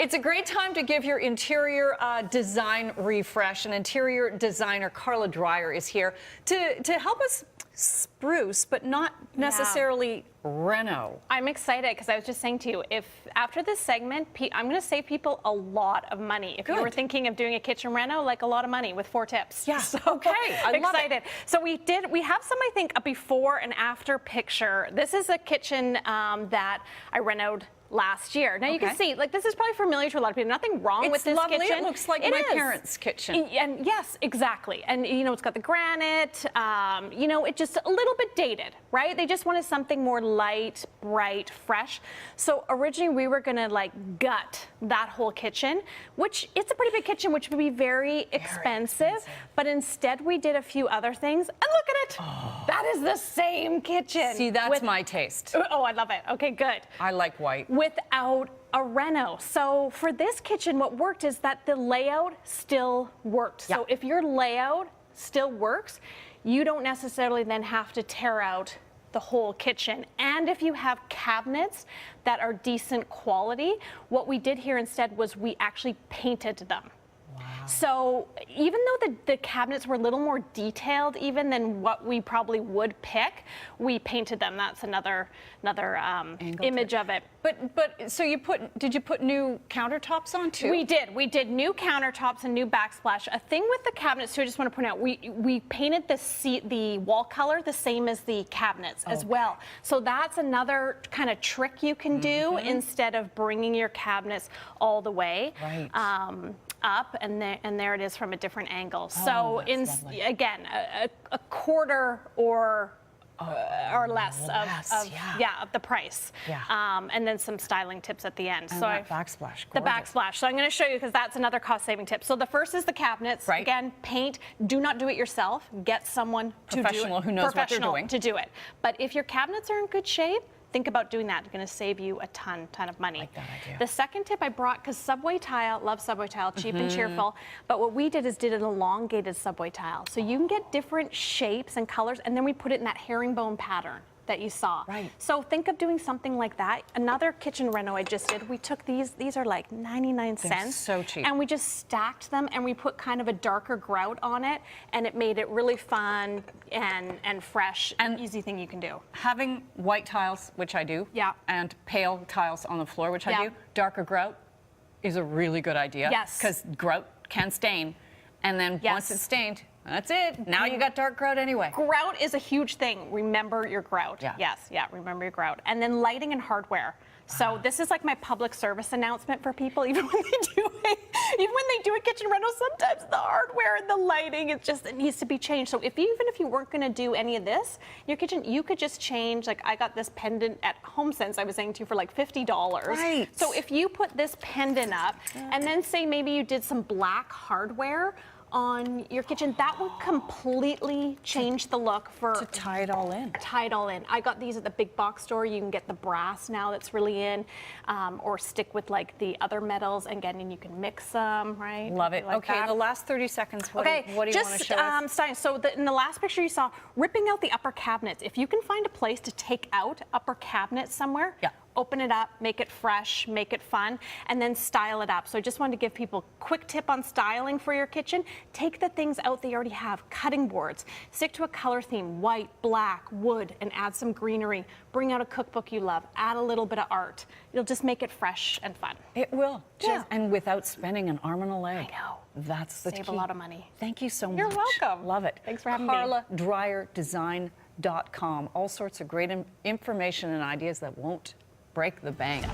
It's a great time to give your interior design refresh. And interior designer Karla Dreyer is here to help us spruce, but not necessarily Reno. I'm excited because I was just saying to you, if after this segment, I'm going to save people a lot of money. If you were thinking of doing a kitchen reno, like a lot of money with 4 tips. Yeah. So, okay. I'm excited. So we have some, I think, a before and after picture. This is a kitchen that I renoed last year. Now you can see, like, this is probably familiar to a lot of people. Nothing wrong with this lovely. kitchen. It looks like my parents' kitchen. And yes, exactly. And you know, it's got the granite. You know, it's just a little bit dated, right? They just wanted something more light, bright, fresh. So originally we were gonna like gut that whole kitchen, which it's a pretty big kitchen, which would be very expensive. But instead we did a few other things. And look at it. Oh. That is the same kitchen. See, that's my taste. Oh, I love it. Okay, good. I like white. Without a reno. So for this kitchen, what worked is that the layout still worked. Yeah. So if your layout still works, you don't necessarily then have to tear out the whole kitchen. And if you have cabinets that are decent quality, what we did here instead was we actually painted them. So even though the cabinets were a little more detailed even than what we probably would pick, we painted them. That's another image of it. But so did you put new countertops on too? We did. We did new countertops and new backsplash. A thing with the cabinets too, I just want to point out, we painted the wall color the same as the cabinets as well. So that's another kind of trick you can do instead of bringing your cabinets all the way. Right. Up, and there it is from a different angle. So again, a quarter or less of the price. Yeah. And then some styling tips at the end. And so that backsplash. Gorgeous. The backsplash. So I'm going to show you because that's another cost-saving tip. So the first is the cabinets. Right. Again, paint. Do not do it yourself. Get someone professional who knows what they're doing to do it. But if your cabinets are in good shape, think about doing that. It's going to save you a ton of money. I like that idea. The second tip I brought, because subway tile, love subway tile, cheap and cheerful, but what we did is did an elongated subway tile. So you can get different shapes and colors, and then we put it in that herringbone pattern that you saw. Right. So think of doing something like that. Another kitchen reno I just did, we took these are like 99 cents. So cheap. And we just stacked them and we put kind of a darker grout on it, and it made it really fun and fresh, and easy thing you can do. Having white tiles, which I do, and pale tiles on the floor, which I do, darker grout is a really good idea. Yes. Because grout can stain. And then once it's stained, that's it. Now you got dark grout anyway. Grout is a huge thing. Remember your grout. Yeah. Yes, remember your grout. And then lighting and hardware. So this is like my public service announcement for people, even when they do a kitchen rental, sometimes the hardware and the lighting, it needs to be changed. So even if you weren't gonna do any of this, your kitchen, you could just change, like I got this pendant at HomeSense, I was saying to you, for like $50. Right. So if you put this pendant up, and then say maybe you did some black hardware on your kitchen, that would completely change the look to tie it all in. Tie it all in. I got these at the big box store. You can get the brass now that's really in, or stick with like the other metals, and again, and you can mix them, right? Love it. Like okay, the last 30 seconds, what do you want to show us? Styling. So in the last picture you saw, ripping out the upper cabinets. If you can find a place to take out upper cabinets somewhere, open it up, make it fresh, make it fun, and then style it up. So I just wanted to give people a quick tip on styling for your kitchen. Take the things out that you already have, cutting boards. Stick to a color theme, white, black, wood, and add some greenery. Bring out a cookbook you love. Add a little bit of art. It'll just make it fresh and fun. It will. And without spending an arm and a leg. I know. That's the key. Save a lot of money. Thank you so much. You're welcome. Love it. Thanks for having me. KarlaDreyerDesign.com. All sorts of great information and ideas that won't break the bank.